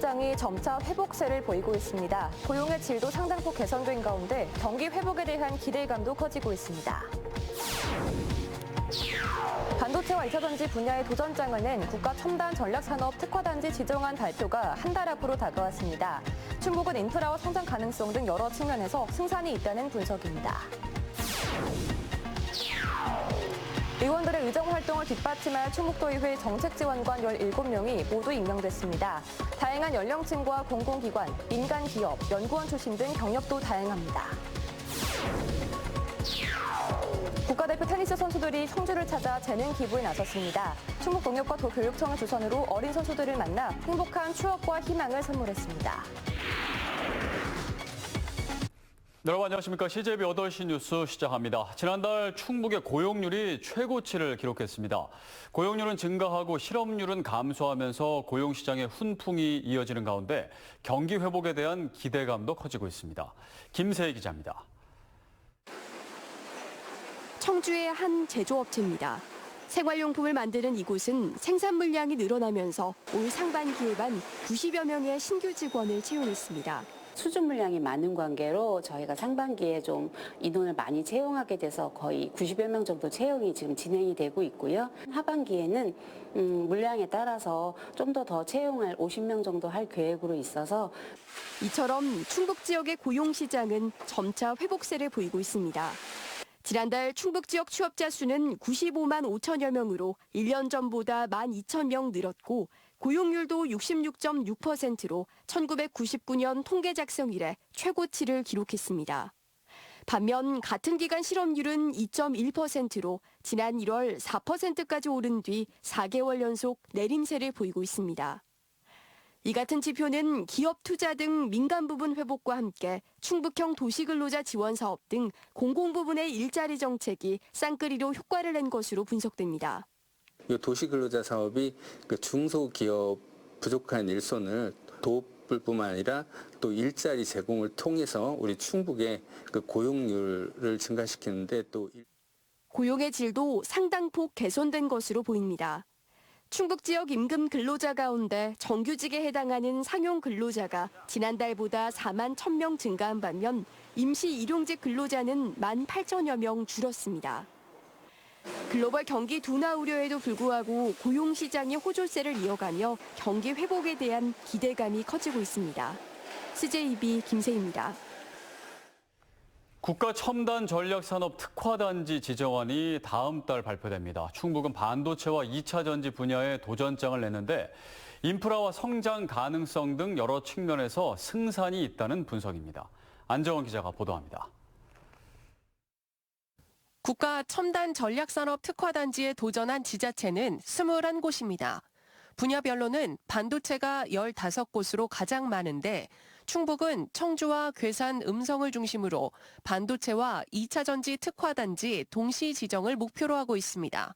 시장이 점차 회복세를 보이고 있습니다. 고용의 질도 상당폭 개선된 가운데 경기 회복에 대한 기대감도 커지고 있습니다. 반도체와 2차전지 분야의 도전장을 낸 국가 첨단 전략산업 특화단지 지정안 발표가 한 달 앞으로 다가왔습니다. 충북은 인프라와 성장 가능성 등 여러 측면에서 승산이 있다는 분석입니다. 의원들의 의정 활동을 뒷받침할 충북도의회 정책지원관 17명이 모두 임명됐습니다. 다양한 연령층과 공공기관, 민간기업, 연구원 출신 등 경력도 다양합니다. 국가대표 테니스 선수들이 청주를 찾아 재능 기부에 나섰습니다. 충북농협과 도교육청을 주선으로 어린 선수들을 만나 행복한 추억과 희망을 선물했습니다. 여러분 안녕하십니까. CJB 8시 뉴스 시작합니다. 지난달 충북의 고용률이 최고치를 기록했습니다. 고용률은 증가하고 실업률은 감소하면서 고용시장의 훈풍이 이어지는 가운데 경기 회복에 대한 기대감도 커지고 있습니다. 김세희 기자입니다. 청주의 한 제조업체입니다. 생활용품을 만드는 이곳은 생산 물량이 늘어나면서 올 상반기에만 90여 명의 신규 직원을 채용했습니다. 수주 물량이 많은 관계로 저희가 상반기에 좀 인원을 많이 채용하게 돼서 거의 90여 명 정도 채용이 지금 진행이 되고 있고요. 하반기에는 물량에 따라서 좀 더 채용을 50명 정도 할 계획으로 있어서 이처럼 충북 지역의 고용 시장은 점차 회복세를 보이고 있습니다. 지난달 충북 지역 취업자 수는 95만 5천여 명으로 1년 전보다 12,000명 늘었고 고용률도 66.6%로 1999년 통계 작성 이래 최고치를 기록했습니다. 반면 같은 기간 실업률은 2.1%로 지난 1월 4%까지 오른 뒤 4개월 연속 내림세를 보이고 있습니다. 이 같은 지표는 기업 투자 등 민간 부분 회복과 함께 충북형 도시근로자 지원 사업 등 공공 부분의 일자리 정책이 쌍끌이로 효과를 낸 것으로 분석됩니다. 이 도시근로자 사업이 중소기업 부족한 일손을 돕을 뿐만 아니라 또 일자리 제공을 통해서 우리 충북의 고용률을 증가시키는데 또 고용의 질도 상당폭 개선된 것으로 보입니다. 충북 지역 임금 근로자 가운데 정규직에 해당하는 상용 근로자가 지난달보다 4만 1,000명 증가한 반면 임시 일용직 근로자는 1만 8천여 명 줄었습니다. 글로벌 경기 둔화 우려에도 불구하고 고용 시장이 호조세를 이어가며 경기 회복에 대한 기대감이 커지고 있습니다. CJB 김세희입니다. 국가 첨단 전략산업 특화단지 지정안이 다음 달 발표됩니다. 충북은 반도체와 2차 전지 분야에 도전장을 냈는데 인프라와 성장 가능성 등 여러 측면에서 승산이 있다는 분석입니다. 안정원 기자가 보도합니다. 국가 첨단 전략산업 특화단지에 도전한 지자체는 21곳입니다. 분야별로는 반도체가 15곳으로 가장 많은데 충북은 청주와 괴산, 음성을 중심으로 반도체와 2차 전지 특화단지 동시 지정을 목표로 하고 있습니다.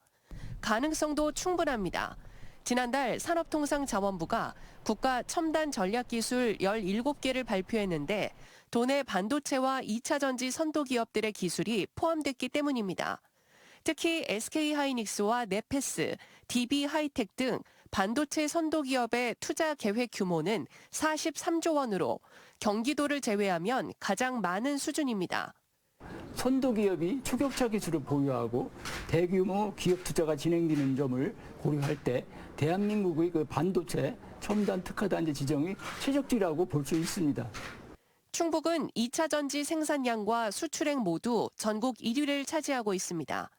가능성도 충분합니다. 지난달 산업통상자원부가 국가 첨단 전략기술 17개를 발표했는데 도내 반도체와 2차 전지 선도 기업들의 기술이 포함됐기 때문입니다. 특히 SK하이닉스와 네페스, DB하이텍 등 반도체 선도 기업의 투자 계획 규모는 43조 원으로 경기도를 제외하면 가장 많은 수준입니다. 선도 기업이 초격차 기술을 보유하고 대규모 기업 투자가 진행되는 점을 고려할 때 대한민국의 반도체 첨단 특화단지 지정이 최적지라고 볼 수 있습니다. 충북은 2차 전지 생산량과 수출액 모두 전국 1위를 차지하고 있습니다.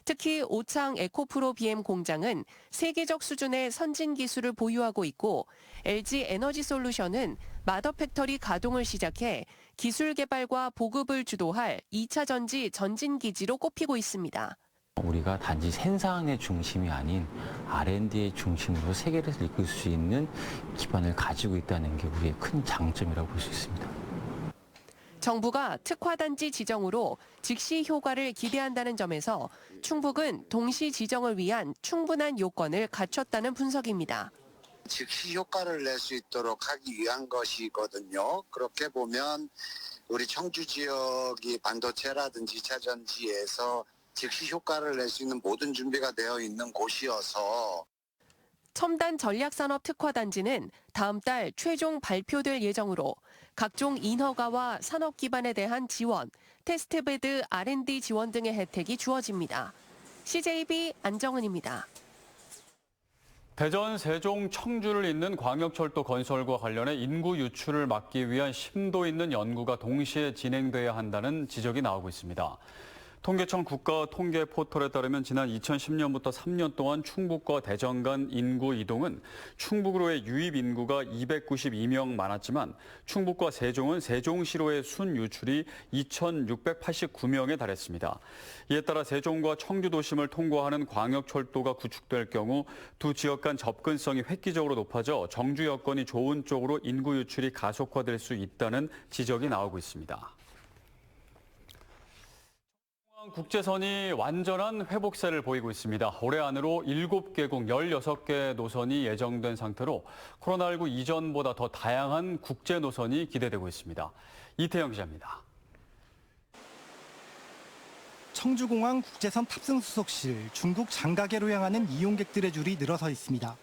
특히 오창 에코프로 BM 공장은 세계적 수준의 선진 기술을 보유하고 있고 LG 에너지솔루션은 마더팩터리 가동을 시작해 기술 개발과 보급을 주도할 2차 전지 전진 기지로 꼽히고 있습니다. 우리가 단지 생산의 중심이 아닌 R&D의 중심으로 세계를 이끌 수 있는 기반을 가지고 있다는 게 우리의 큰 장점이라고 볼 수 있습니다. 정부가 특화단지 지정으로 즉시 효과를 기대한다는 점에서 충북은 동시 지정을 위한 충분한 요건을 갖췄다는 분석입니다. 즉시 효과를 낼 수 있도록 하기 위한 것이거든요. 그렇게 보면 우리 청주 지역이 반도체라든지 2차 전지에서 즉시 효과를 낼 수 있는 모든 준비가 되어 있는 곳이어서 첨단 전략산업 특화단지는 다음 달 최종 발표될 예정으로 각종 인허가와 산업 기반에 대한 지원, 테스트베드 R&D 지원 등의 혜택이 주어집니다. CJB 안정은입니다. 대전, 세종, 청주를 잇는 광역철도 건설과 관련해 인구 유출을 막기 위한 심도 있는 연구가 동시에 진행돼야 한다는 지적이 나오고 있습니다. 통계청 국가 통계 포털에 따르면 지난 2010년부터 3년 동안 충북과 대전 간 인구 이동은 충북으로의 유입 인구가 292명 많았지만 충북과 세종은 세종시로의 순 유출이 2,689명에 달했습니다. 이에 따라 세종과 청주 도심을 통과하는 광역철도가 구축될 경우 두 지역 간 접근성이 획기적으로 높아져 정주 여건이 좋은 쪽으로 인구 유출이 가속화될 수 있다는 지적이 나오고 있습니다. 국제선이 완전한 회복세를 보이고 있습니다. 올해 안으로 7개국 16개 노선이 예정된 상태로 코로나19 이전보다 더 다양한 국제 노선이 기대되고 있습니다. 이태영 기자입니다. 청주공항 국제선 탑승 수속실 중국 장가게로 향하는 이용객들의 줄이 늘어서 있습니다.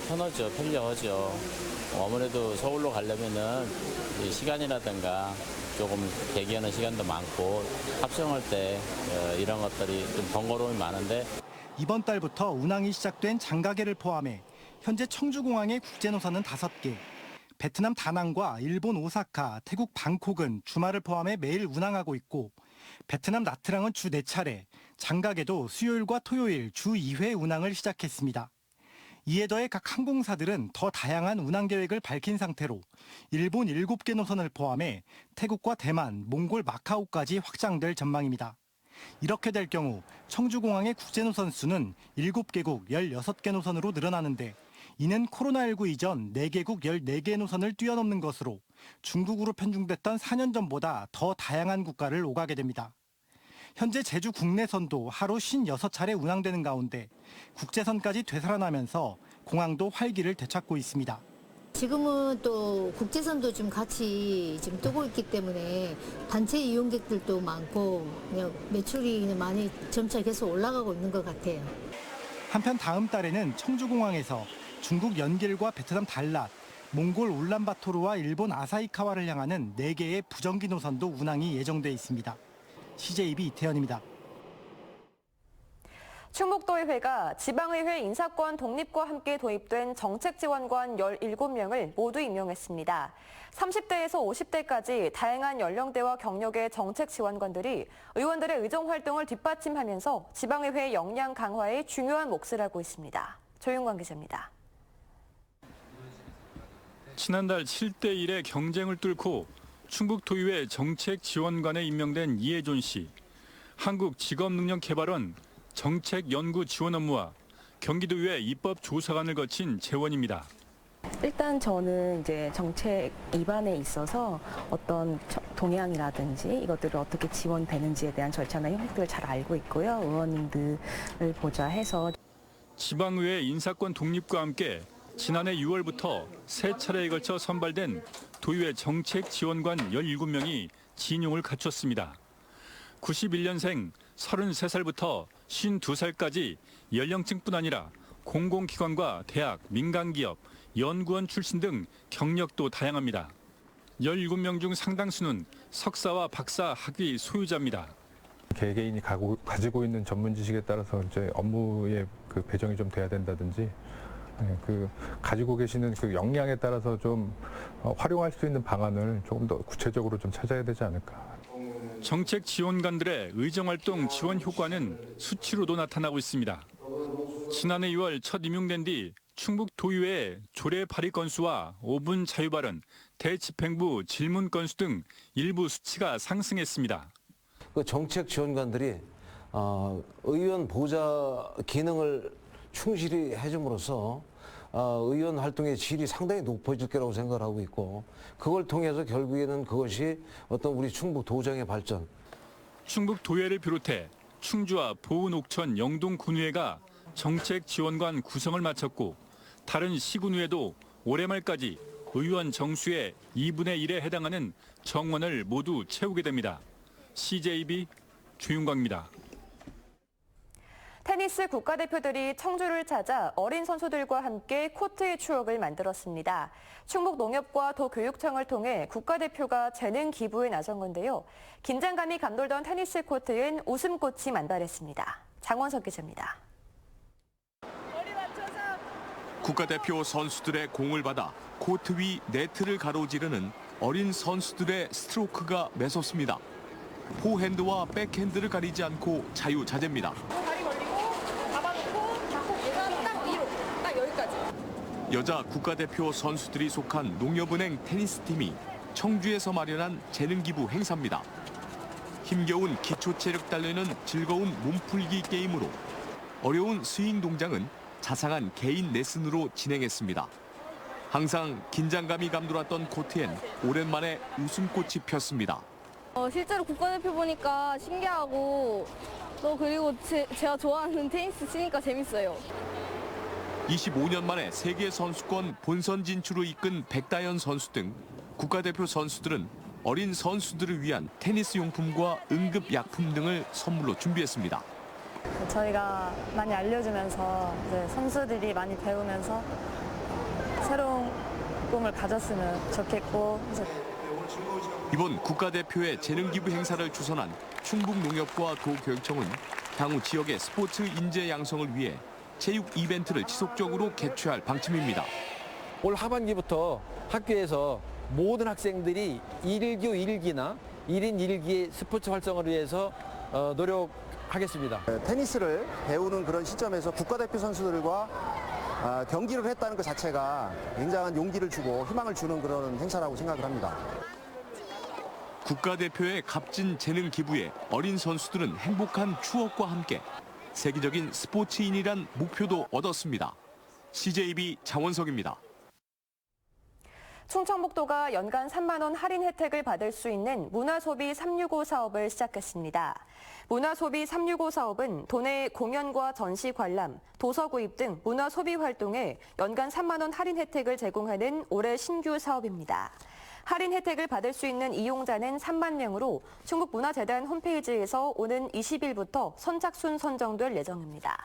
편하죠. 편리하죠. 아무래도 서울로 가려면은 시간이라든가 조금 대기하는 시간도 많고 합성할 때 이런 것들이 좀 번거로움이 많은데 이번 달부터 운항이 시작된 장가게를 포함해 현재 청주공항의 국제 노선은 5개, 베트남 다낭과 일본 오사카, 태국 방콕은 주말을 포함해 매일 운항하고 있고 베트남 나트랑은 주 4차례, 장가게도 수요일과 토요일 주 2회 운항을 시작했습니다. 이에 더해 각 항공사들은 더 다양한 운항 계획을 밝힌 상태로 일본 7개 노선을 포함해 태국과 대만, 몽골, 마카오까지 확장될 전망입니다. 이렇게 될 경우 청주공항의 국제 노선 수는 7개국 16개 노선으로 늘어나는데 이는 코로나19 이전 4개국 14개 노선을 뛰어넘는 것으로 중국으로 편중됐던 4년 전보다 더 다양한 국가를 오가게 됩니다. 현재 제주 국내선도 하루 56차례 운항되는 가운데 국제선까지 되살아나면서 공항도 활기를 되찾고 있습니다. 지금은 또 국제선도 좀 같이 지금 뜨고 있기 때문에 단체 이용객들도 많고 그냥 매출이 그냥 많이 점차 계속 올라가고 있는 것 같아요. 한편 다음 달에는 청주공항에서 중국 연길과 베트남 달랏, 몽골 울란바토르와 일본 아사히카와를 향하는 4개의 부정기 노선도 운항이 예정돼 있습니다. CJB 이태현입니다. 충북도의회가 지방의회 인사권 독립과 함께 도입된 정책지원관 17명을 모두 임명했습니다. 30대에서 50대까지 다양한 연령대와 경력의 정책지원관들이 의원들의 의정활동을 뒷받침하면서 지방의회 역량 강화에 중요한 몫을 하고 있습니다. 조윤광 기자입니다. 지난달 7대1의 경쟁을 뚫고 충북도의회 정책지원관에 임명된 이혜존 씨. 한국직업능력개발원 정책연구지원 업무와 경기도의회 입법조사관을 거친 재원입니다. 일단 저는 이제 정책 입안에 있어서 어떤 동향이라든지 이것들을 어떻게 지원되는지에 대한 절차나 형식들을 잘 알고 있고요. 의원님들을 보좌해서 지방의회 인사권 독립과 함께 지난해 6월부터 3차례에 걸쳐 선발된 도의회 정책지원관 17명이 진용을 갖췄습니다. 91년생 33살부터 52살까지 연령층뿐 아니라 공공기관과 대학, 민간기업, 연구원 출신 등 경력도 다양합니다. 17명 중 상당수는 석사와 박사 학위 소유자입니다. 개개인이 가지고 있는 전문 지식에 따라서 이제 업무의 그 배정이 좀 돼야 된다든지 가지고 계시는 그 역량에 따라서 좀 활용할 수 있는 방안을 조금 더 구체적으로 좀 찾아야 되지 않을까. 정책 지원관들의 의정활동 지원 효과는 수치로도 나타나고 있습니다. 지난해 2월 첫 임용된 뒤 충북도의회의 조례 발의 건수와 5분 자유발언, 대집행부 질문 건수 등 일부 수치가 상승했습니다. 그 정책 지원관들이 의원 보좌 기능을 충실히 해줌으로써 의원 활동의 질이 상당히 높아질 거라고 생각을 하고 있고 그걸 통해서 결국에는 그것이 어떤 우리 충북 도정의 발전. 충북 도의회를 비롯해 충주와 보은, 옥천, 영동 군의회가 정책 지원관 구성을 마쳤고 다른 시군의회도 올해 말까지 의원 정수의 2분의 1에 해당하는 정원을 모두 채우게 됩니다. CJB 조윤광입니다. 테니스 국가대표들이 청주를 찾아 어린 선수들과 함께 코트의 추억을 만들었습니다. 충북농협과 도교육청을 통해 국가대표가 재능 기부에 나선 건데요. 긴장감이 감돌던 테니스 코트엔 웃음꽃이 만발했습니다. 장원석 기자입니다. 국가대표 선수들의 공을 받아 코트 위 네트를 가로지르는 어린 선수들의 스트로크가 매섭습니다. 포핸드와 백핸드를 가리지 않고 자유자재입니다. 다리 벌리고 잡아놓고 잡고 딱 위로, 딱 여기까지. 여자 국가대표 선수들이 속한 농협은행 테니스팀이 청주에서 마련한 재능기부 행사입니다. 힘겨운 기초체력 단련은 즐거운 몸풀기 게임으로, 어려운 스윙 동작은 자상한 개인 레슨으로 진행했습니다. 항상 긴장감이 감돌았던 코트엔 오랜만에 웃음꽃이 폈습니다. 실제로 국가대표 보니까 신기하고 또 그리고 제가 좋아하는 테니스 치니까 재밌어요. 25년 만에 세계 선수권 본선 진출을 이끈 백다연 선수 등 국가대표 선수들은 어린 선수들을 위한 테니스 용품과 응급 약품 등을 선물로 준비했습니다. 저희가 많이 알려주면서 이제 선수들이 많이 배우면서 새로운 꿈을 가졌으면 좋겠고. 이번 국가대표의 재능기부 행사를 주선한 충북농협과 도교육청은 향후 지역의 스포츠 인재 양성을 위해 체육 이벤트를 지속적으로 개최할 방침입니다. 올 하반기부터 학교에서 모든 학생들이 1교 1기나 1인 1기의 스포츠 활성화를 위해서 노력하겠습니다. 테니스를 배우는 그런 시점에서 국가대표 선수들과 경기를 했다는 것 자체가 굉장한 용기를 주고 희망을 주는 그런 행사라고 생각을 합니다. 국가대표의 값진 재능 기부에 어린 선수들은 행복한 추억과 함께 세계적인 스포츠인이란 목표도 얻었습니다. CJB 장원석입니다. 충청북도가 연간 3만 원 할인 혜택을 받을 수 있는 문화소비 365 사업을 시작했습니다. 문화소비 365 사업은 도내 공연과 전시 관람, 도서 구입 등 문화소비 활동에 연간 3만 원 할인 혜택을 제공하는 올해 신규 사업입니다. 할인 혜택을 받을 수 있는 이용자는 3만 명으로 충북문화재단 홈페이지에서 오는 20일부터 선착순 선정될 예정입니다.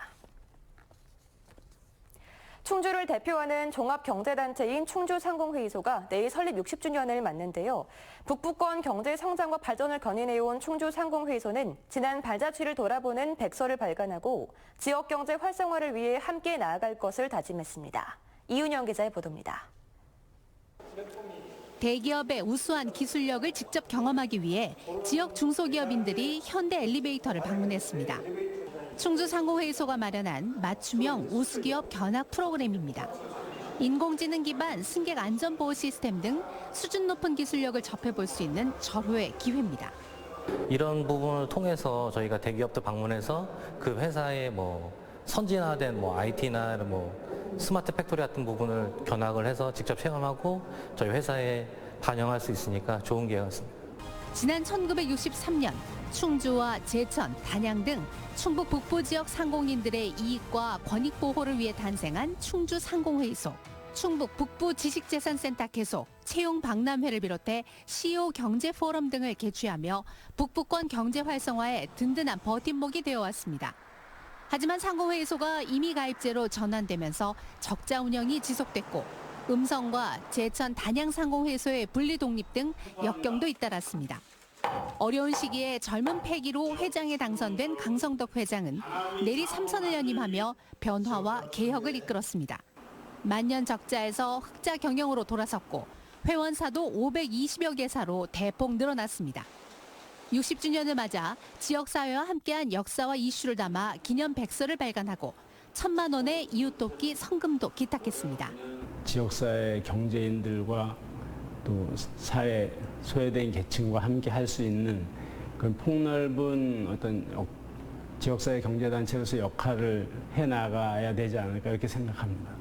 충주를 대표하는 종합경제단체인 충주상공회의소가 내일 설립 60주년을 맞는데요. 북부권 경제 성장과 발전을 건의해온 충주상공회의소는 지난 발자취를 돌아보는 백서를 발간하고 지역 경제 활성화를 위해 함께 나아갈 것을 다짐했습니다. 이윤영 기자의 보도입니다. 대기업의 우수한 기술력을 직접 경험하기 위해 지역 중소기업인들이 현대 엘리베이터를 방문했습니다. 충주상공회의소가 마련한 맞춤형 우수기업 견학 프로그램입니다. 인공지능 기반 승객 안전보호 시스템 등 수준 높은 기술력을 접해볼 수 있는 절호의 기회입니다. 이런 부분을 통해서 저희가 대기업도 방문해서 그 회사의 선진화된 IT나 스마트 팩토리 같은 부분을 견학을 해서 직접 체험하고 저희 회사에 반영할 수 있으니까 좋은 기회 같습니다. 지난 1963년 충주와 제천, 단양 등 충북 북부 지역 상공인들의 이익과 권익 보호를 위해 탄생한 충주상공회의소, 충북 북부 지식재산센터 개소, 채용 박람회를 비롯해 CEO 경제 포럼 등을 개최하며 북부권 경제 활성화에 든든한 버팀목이 되어 왔습니다. 하지만 상공회의소가 임의 가입제로 전환되면서 적자 운영이 지속됐고 음성과 제천 단양 상공회의소의 분리 독립 등 역경도 잇따랐습니다. 어려운 시기에 젊은 패기로 회장에 당선된 강성덕 회장은 내리 3선을 연임하며 변화와 개혁을 이끌었습니다. 만년 적자에서 흑자 경영으로 돌아섰고 회원사도 520여 개사로 대폭 늘어났습니다. 60주년을 맞아 지역사회와 함께한 역사와 이슈를 담아 기념 백서를 발간하고 1,000만 원의 이웃돕기 성금도 기탁했습니다. 지역사회 경제인들과 또 사회 소외된 계층과 함께 할 수 있는 그런 폭넓은 어떤 지역사회 경제단체로서 역할을 해나가야 되지 않을까 이렇게 생각합니다.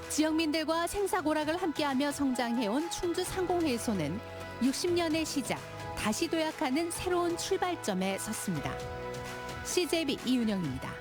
지역민들과 생사고락을 함께하며 성장해온 충주상공회의소는 60년의 시작, 다시 도약하는 새로운 출발점에 섰습니다. CJB 이윤영입니다.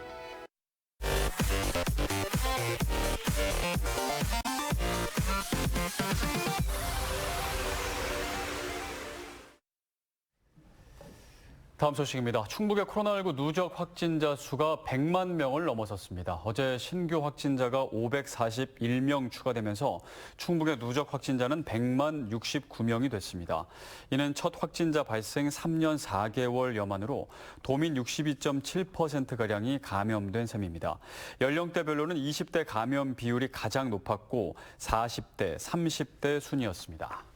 다음 소식입니다. 충북의 코로나19 누적 확진자 수가 100만 명을 넘어섰습니다. 어제 신규 확진자가 541명 추가되면서 충북의 누적 확진자는 100만 69명이 됐습니다. 이는 첫 확진자 발생 3년 4개월여 만으로 도민 62.7%가량이 감염된 셈입니다. 연령대별로는 20대 감염 비율이 가장 높았고 40대, 30대 순이었습니다.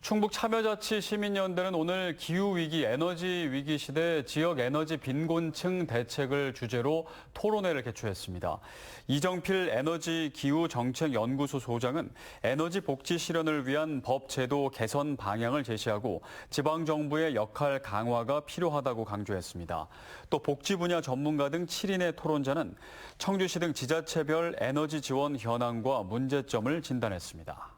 충북 참여자치 시민연대는 오늘 기후위기, 에너지위기 시대 지역 에너지 빈곤층 대책을 주제로 토론회를 개최했습니다. 이정필 에너지기후정책연구소 소장은 에너지 복지 실현을 위한 법 제도 개선 방향을 제시하고 지방정부의 역할 강화가 필요하다고 강조했습니다. 또 복지 분야 전문가 등 7인의 토론자는 청주시 등 지자체별 에너지 지원 현황과 문제점을 진단했습니다.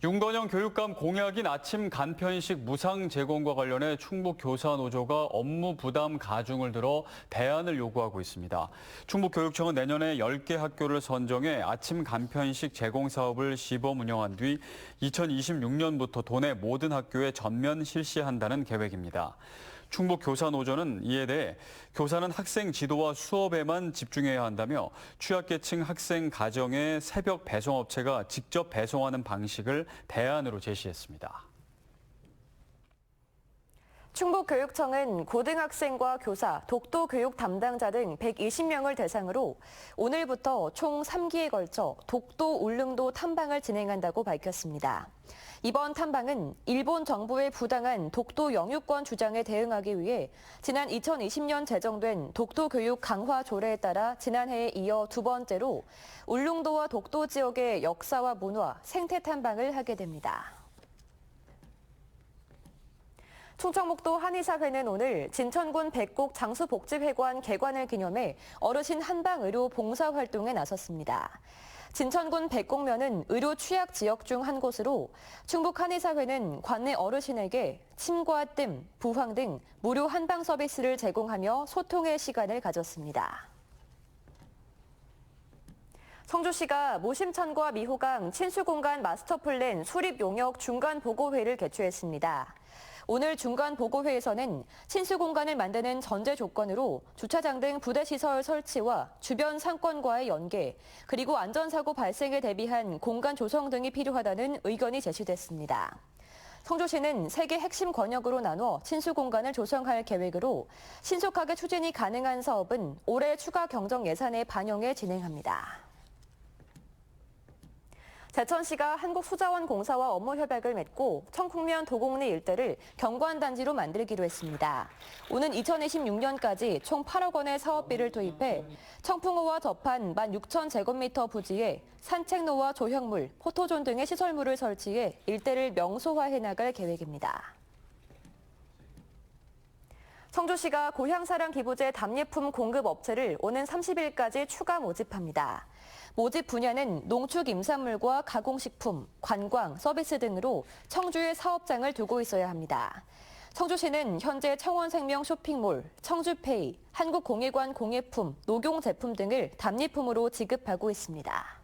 윤건영 교육감 공약인 아침 간편식 무상 제공과 관련해 충북교사노조가 업무 부담 가중을 들어 대안을 요구하고 있습니다. 충북교육청은 내년에 10개 학교를 선정해 아침 간편식 제공 사업을 시범 운영한 뒤 2026년부터 도내 모든 학교에 전면 실시한다는 계획입니다. 충북교사노조는 이에 대해 교사는 학생 지도와 수업에만 집중해야 한다며 취약계층 학생 가정에 새벽 배송업체가 직접 배송하는 방식을 대안으로 제시했습니다. 충북교육청은 고등학생과 교사, 독도교육 담당자 등 120명을 대상으로 오늘부터 총 3기에 걸쳐 독도 울릉도 탐방을 진행한다고 밝혔습니다. 이번 탐방은 일본 정부의 부당한 독도 영유권 주장에 대응하기 위해 지난 2020년 제정된 독도교육 강화 조례에 따라 지난해에 이어 두 번째로 울릉도와 독도 지역의 역사와 문화, 생태 탐방을 하게 됩니다. 충청북도 한의사회는 오늘 진천군 백곡 장수복지회관 개관을 기념해 어르신 한방의료 봉사활동에 나섰습니다. 진천군 백곡면은 의료 취약 지역 중 한 곳으로 충북 한의사회는 관내 어르신에게 침과 뜸, 부황 등 무료 한방 서비스를 제공하며 소통의 시간을 가졌습니다. 성주시가 모심천과 미호강 친수공간 마스터플랜 수립 용역 중간보고회를 개최했습니다. 오늘 중간보고회에서는 친수공간을 만드는 전제 조건으로 주차장 등 부대시설 설치와 주변 상권과의 연계, 그리고 안전사고 발생에 대비한 공간 조성 등이 필요하다는 의견이 제시됐습니다. 성주시는 3개 핵심 권역으로 나눠 친수공간을 조성할 계획으로 신속하게 추진이 가능한 사업은 올해 추가 경정 예산에 반영해 진행합니다. 제천시가 한국수자원공사와 업무 협약을 맺고 청풍면 도곡리 일대를 경관단지로 만들기로 했습니다. 오는 2026년까지 총 8억 원의 사업비를 투입해 청풍호와 접한 16,000제곱미터 부지에 산책로와 조형물, 포토존 등의 시설물을 설치해 일대를 명소화해 나갈 계획입니다. 성주시가 고향사랑 기부제 답례품 공급 업체를 오는 30일까지 추가 모집합니다. 모집 분야는 농축 임산물과 가공식품, 관광, 서비스 등으로 청주에 사업장을 두고 있어야 합니다. 청주시는 현재 청원생명 쇼핑몰, 청주페이, 한국공예관 공예품, 녹용제품 등을 답례품으로 지급하고 있습니다.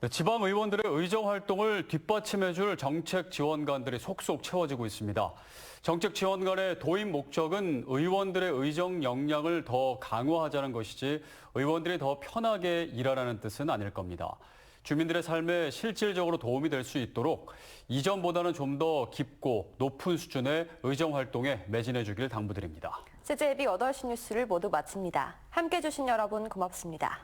네, 지방 의원들의 의정 활동을 뒷받침해줄 정책 지원관들이 속속 채워지고 있습니다. 정책 지원관의 도입 목적은 의원들의 의정 역량을 더 강화하자는 것이지 의원들이 더 편하게 일하라는 뜻은 아닐 겁니다. 주민들의 삶에 실질적으로 도움이 될 수 있도록 이전보다는 좀 더 깊고 높은 수준의 의정 활동에 매진해 주길 당부드립니다. CJB 8시 뉴스를 모두 마칩니다. 함께해 주신 여러분 고맙습니다.